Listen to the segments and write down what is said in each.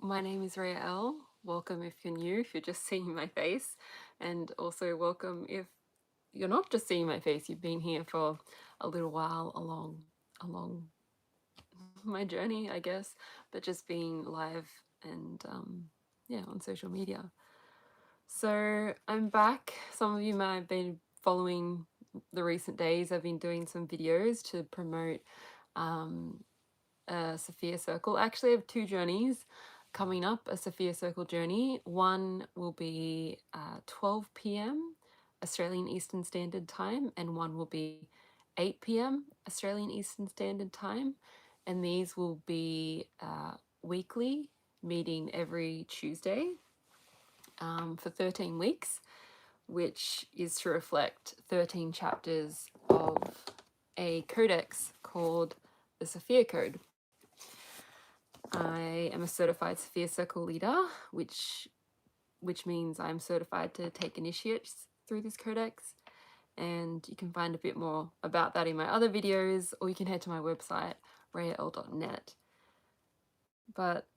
My name is Rhea L. Welcome if you're new, if you're just seeing my face, and also welcome if you're not just seeing my face, you've been here for a little while along my journey, I guess, but just being live and yeah, on social media. So I'm back. Some of you might have been following the recent days. I've been doing some videos to promote um, Sophia Circle. Actually, I have two journeys coming up, a Sophia Circle journey. One will be 12 p.m. Australian Eastern Standard Time, and one will be 8 p.m. Australian Eastern Standard Time. And these will be weekly, meeting every Tuesday for 13 weeks, which is to reflect 13 chapters of a codex called the Sophia Code. I am a certified Sophia Circle leader, which means I'm certified to take initiates through this codex. And you can find a bit more about that in my other videos, or you can head to my website, rayal.net. But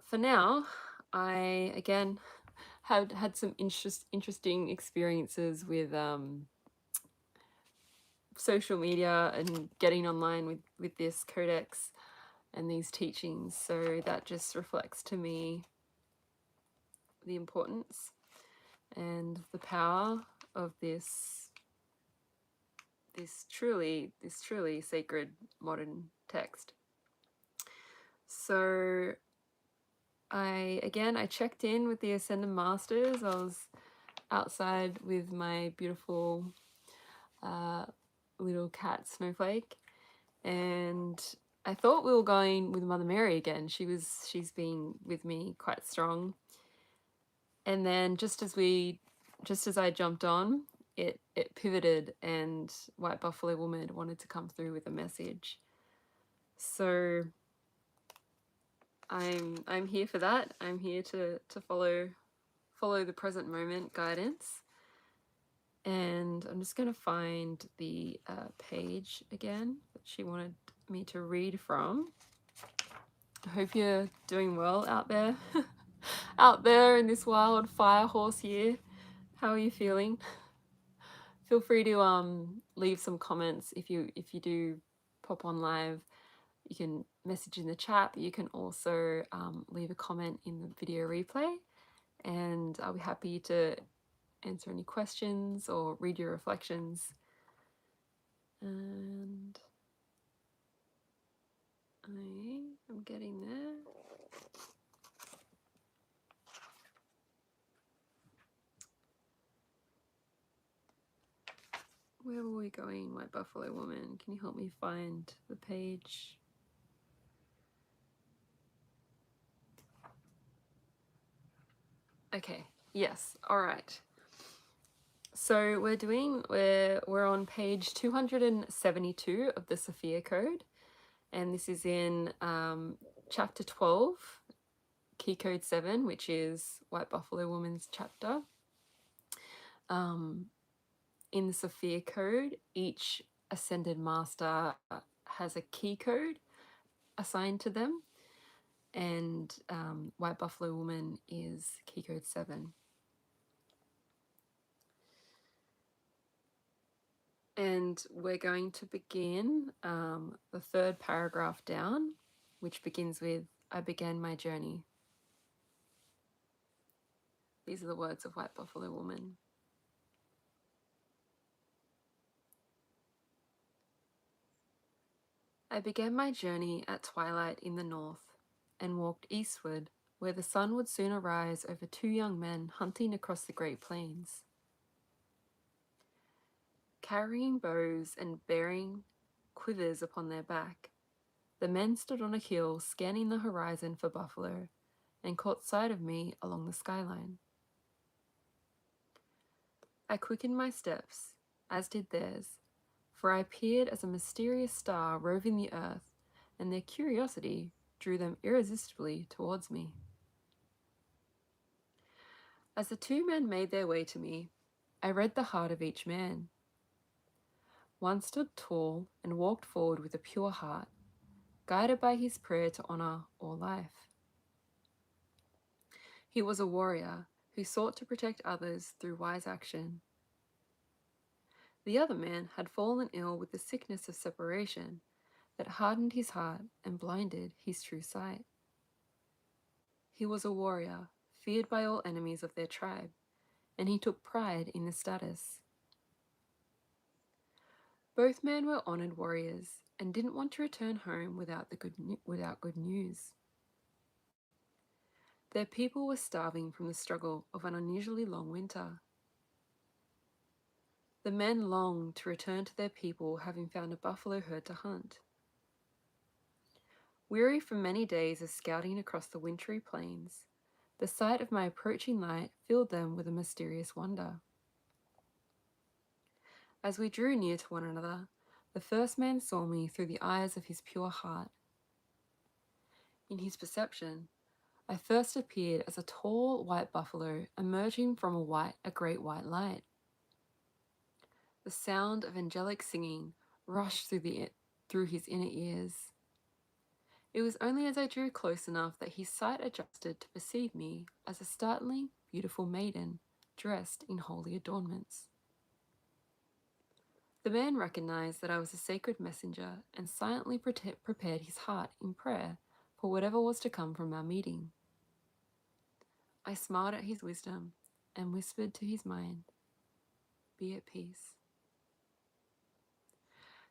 for now, I again have had some interesting experiences with social media and getting online with this codex and these teachings. So that just reflects to me the importance and the power of this truly sacred modern text. So I checked in with the Ascended Masters. I was outside with my beautiful little cat Snowflake, and I thought we were going with Mother Mary again. She's been with me quite strong. And then just as I jumped on, it pivoted, and White Buffalo Woman wanted to come through with a message. So I'm here for that. I'm here to follow the present moment guidance. And I'm just going to find the page again that she wanted me to read from. I hope you're doing well out there. Out there in this wild fire horse year. How are you feeling? Feel free to leave some comments if you do pop on live. You can message in the chat, but you can also leave a comment in the video replay, and I'll be happy to answer any questions or read your reflections. And I'm getting there. Where were we going, White Buffalo Woman? Can you help me find the page? Okay, yes, all right. So we're on page 272 of the Sophia Code, and this is in chapter 12, Key Code 7, which is White Buffalo Woman's chapter. In the Sophia Code, each Ascended Master has a key code assigned to them, and White Buffalo Woman is Key Code 7. And we're going to begin the third paragraph down, which begins with, I began my journey. These are the words of White Buffalo Woman. I began my journey at twilight in the north and walked eastward, where the sun would soon arise over two young men hunting across the Great Plains. Carrying bows and bearing quivers upon their back, the men stood on a hill scanning the horizon for buffalo and caught sight of me along the skyline. I quickened my steps, as did theirs, for I appeared as a mysterious star roving the earth, and their curiosity drew them irresistibly towards me. As the two men made their way to me, I read the heart of each man. One stood tall and walked forward with a pure heart, guided by his prayer to honor all life. He was a warrior who sought to protect others through wise action. The other man had fallen ill with the sickness of separation that hardened his heart and blinded his true sight. He was a warrior, feared by all enemies of their tribe, and he took pride in this status. Both men were honored warriors and didn't want to return home without good news. Their people were starving from the struggle of an unusually long winter. The men longed to return to their people, having found a buffalo herd to hunt. Weary from many days of scouting across the wintry plains, the sight of my approaching light filled them with a mysterious wonder. As we drew near to one another, the first man saw me through the eyes of his pure heart. In his perception, I first appeared as a tall white buffalo emerging from a great white light. The sound of angelic singing rushed through his inner ears. It was only as I drew close enough that his sight adjusted to perceive me as a startlingly beautiful maiden dressed in holy adornments. The man recognized that I was a sacred messenger and silently prepared his heart in prayer for whatever was to come from our meeting. I smiled at his wisdom and whispered to his mind, "Be at peace."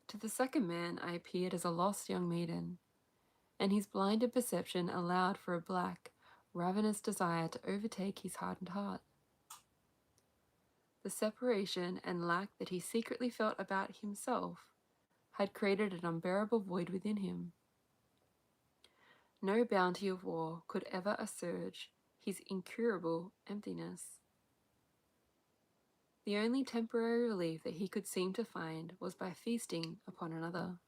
To the second man, I appeared as a lost young maiden, and his blinded perception allowed for a black, ravenous desire to overtake his hardened heart. The separation and lack that he secretly felt about himself had created an unbearable void within him. No bounty of war could ever assuage his incurable emptiness. The only temporary relief that he could seem to find was by feasting upon another.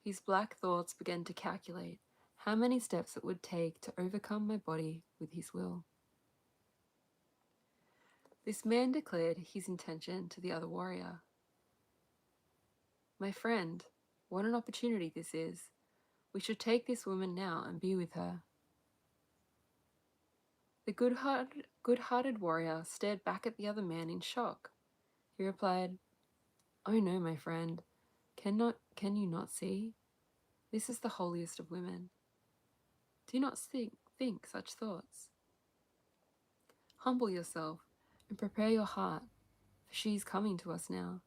His black thoughts began to calculate how many steps it would take to overcome my body with his will. This man declared his intention to the other warrior. "My friend, what an opportunity this is. We should take this woman now and be with her." The good-hearted warrior stared back at the other man in shock. He replied, "Oh no, my friend. Can you not see? This is the holiest of women. Do not think such thoughts. Humble yourself and prepare your heart, for she is coming to us now.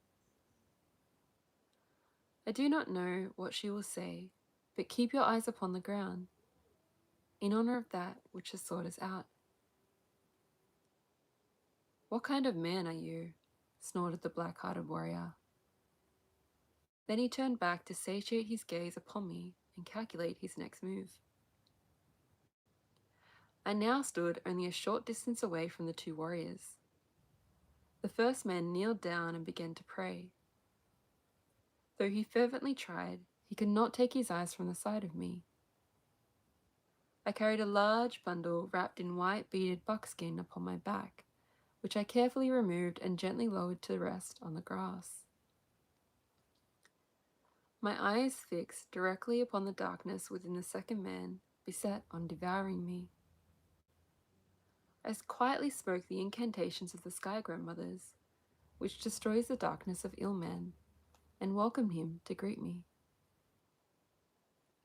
I do not know what she will say, but keep your eyes upon the ground, in honor of that which has sought us out." "What kind of man are you?" snorted the black-hearted warrior. Then he turned back to satiate his gaze upon me and calculate his next move. I now stood only a short distance away from the two warriors. The first man kneeled down and began to pray. Though he fervently tried, he could not take his eyes from the sight of me. I carried a large bundle wrapped in white beaded buckskin upon my back, which I carefully removed and gently lowered to rest on the grass. My eyes fixed directly upon the darkness within the second man, beset on devouring me. I quietly spoke the incantations of the Sky Grandmothers, which destroys the darkness of ill men, and welcomed him to greet me.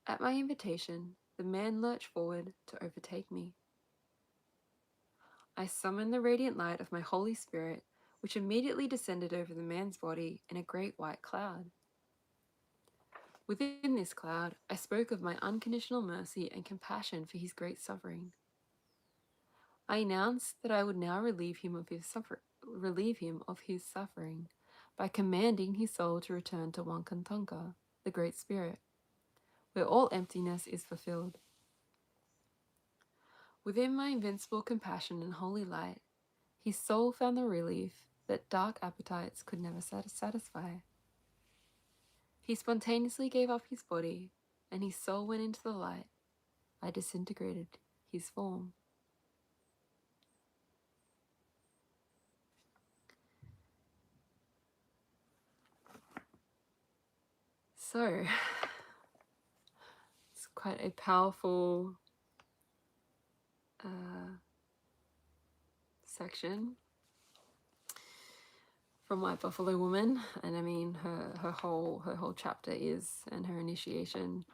At my invitation, the man lurched forward to overtake me. I summoned the radiant light of my Holy Spirit, which immediately descended over the man's body in a great white cloud. Within this cloud, I spoke of my unconditional mercy and compassion for his great suffering. I announced that I would now relieve him of his suffering by commanding his soul to return to Wankantanka, the Great Spirit, where all emptiness is fulfilled. Within my invincible compassion and holy light, his soul found the relief that dark appetites could never satisfy. He spontaneously gave up his body, and his soul went into the light. I disintegrated his form. So, it's quite a powerful section from White Buffalo Woman, and I mean her whole chapter is, and her initiation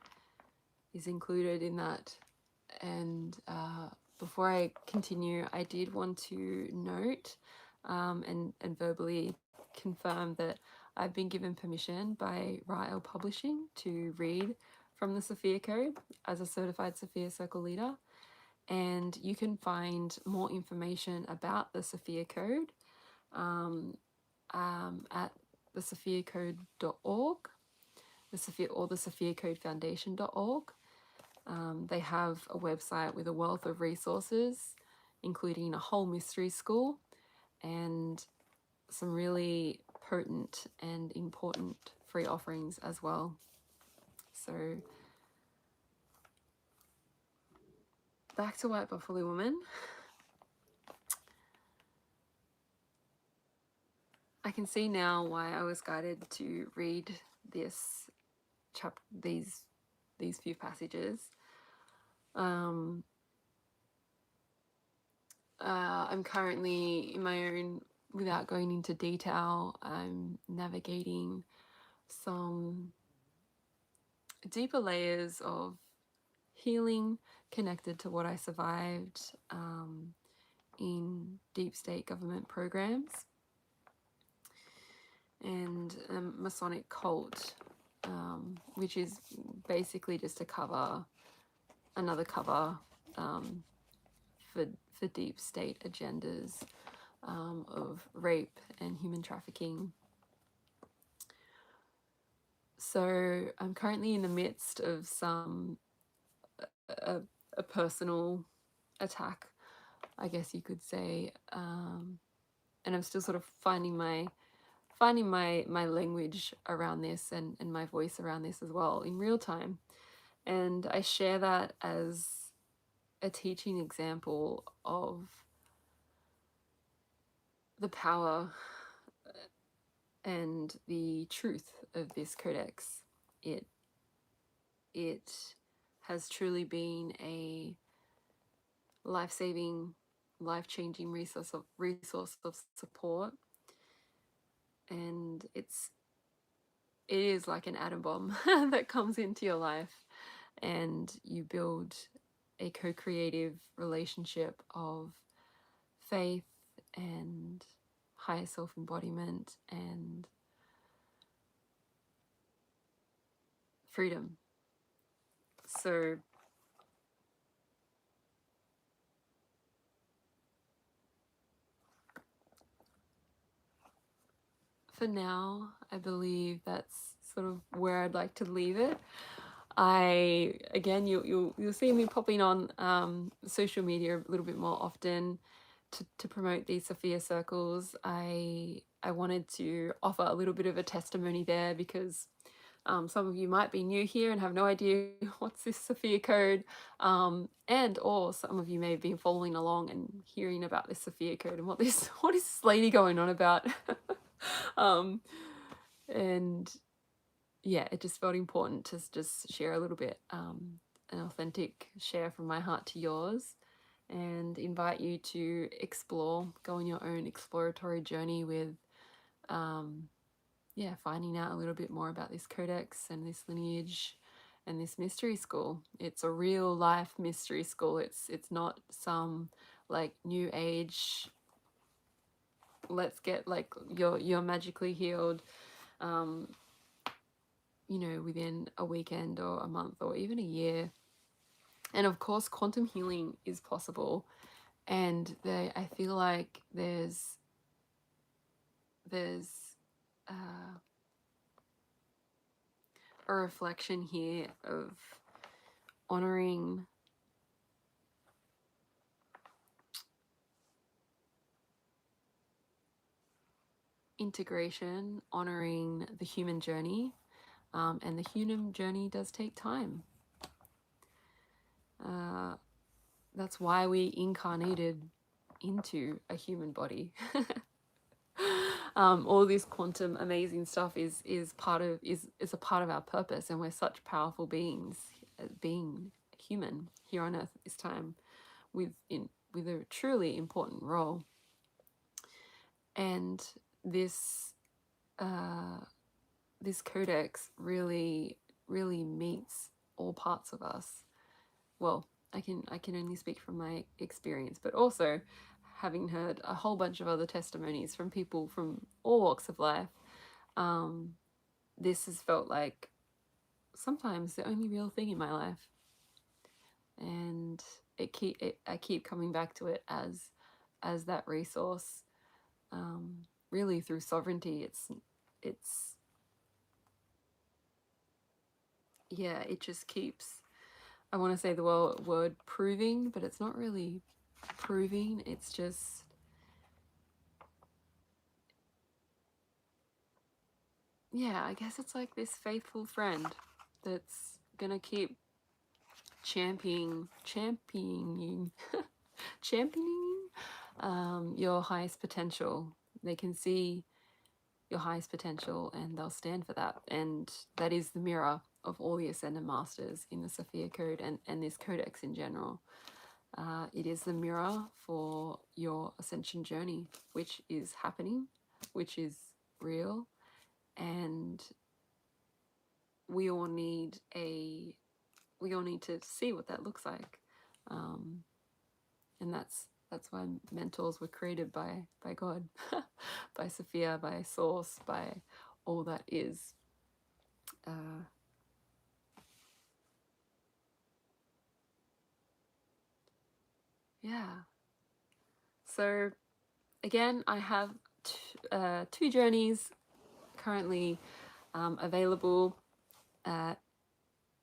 is included in that. And before I continue, I did want to note and verbally confirm that I've been given permission by Rael Publishing to read from the Sophia Code as a certified Sophia Circle leader. And you can find more information about the Sophia Code at thesophiacode.org, the sophiacodefoundation.org. They have a website with a wealth of resources, including a whole mystery school and some really potent and important free offerings as well. So back to White Buffalo Woman. I can see now why I was guided to read this these few passages. I'm currently in my own, without going into detail, I'm navigating some deeper layers of healing connected to what I survived in deep state government programs and Masonic cult, which is basically just another cover for deep state agendas of rape and human trafficking. So I'm currently in the midst of a personal attack, I guess you could say, and I'm still sort of finding my language around this and my voice around this as well in real time. And I share that as a teaching example of the power and the truth of this codex. It has truly been a life-saving, life-changing resource of support, and it is like an atom bomb that comes into your life, and you build a co-creative relationship of faith and higher self-embodiment and freedom. So for now, I believe that's sort of where I'd like to leave it. Again, you'll see me popping on social media a little bit more often to promote these Sophia circles. I wanted to offer a little bit of a testimony there because some of you might be new here and have no idea what's this Sophia Code, and or some of you may have been following along and hearing about this Sophia Code and what is this lady going on about. And yeah, it just felt important to just share a little bit, an authentic share from my heart to yours, and invite you to go on your own exploratory journey with finding out a little bit more about this codex and this lineage and this mystery school. It's a real life mystery school. It's not some like new age, let's get like you're magically healed within a weekend or a month or even a year. And of course quantum healing is possible, and I feel like there's a reflection here of honoring integration, honoring the human journey, and the human journey does take time. That's why we incarnated into a human body. All this quantum amazing stuff is a part of our purpose, and we're such powerful beings, being human here on earth at this time. with a truly important role. And this this codex really meets all parts of us. Well, I can only speak from my experience, but also having heard a whole bunch of other testimonies from people from all walks of life, this has felt like sometimes the only real thing in my life, and I keep coming back to it as that resource. Really, through sovereignty, it's yeah, it just keeps. I want to say the word proving, but it's not really proving. It's just, yeah, I guess it's like this faithful friend that's gonna keep championing championing your highest potential. They can see your highest potential and they'll stand for that. And that is the mirror of all the Ascended Masters in the Sophia Code and this codex in general. It is the mirror for your ascension journey, which is happening, which is real, and we all need to see what that looks like, and that's why mentors were created by God, by Sophia, by Source, by all that is. Yeah. So again, I have two journeys currently available at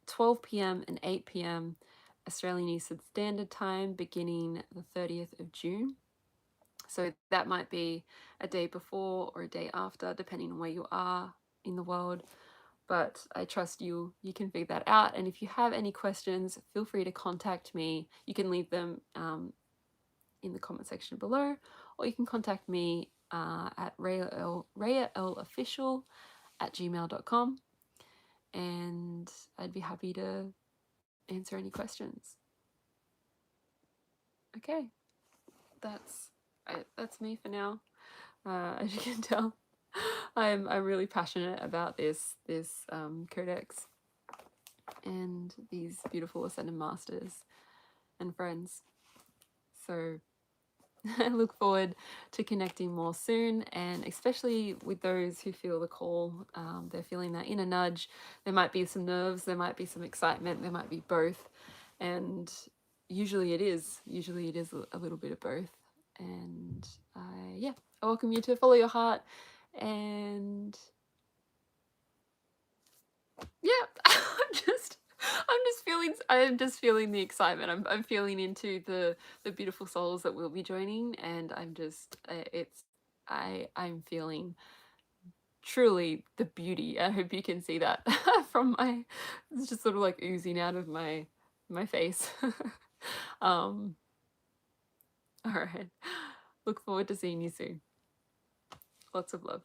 12 p.m. and 8 p.m. Australian Eastern Standard Time, beginning the 30th of June. So that might be a day before or a day after, depending on where you are in the world. But I trust you can figure that out. And if you have any questions, feel free to contact me. You can leave them in the comment section below, or you can contact me at rayalofficial@gmail.com, and I'd be happy to answer any questions. Okay, that's me for now. As you can tell, I'm really passionate about this codex and these beautiful Ascended Masters and friends. So I look forward to connecting more soon, and especially with those who feel the call. They're feeling that inner nudge. There might be some nerves, there might be some excitement, there might be both, and usually it is a little bit of both. And I welcome you to follow your heart, and yeah, I'm just feeling the excitement. I'm feeling into the beautiful souls that will be joining, and I'm feeling truly the beauty. I hope you can see that from it's just sort of like oozing out of my face. All right. Look forward to seeing you soon. Lots of love.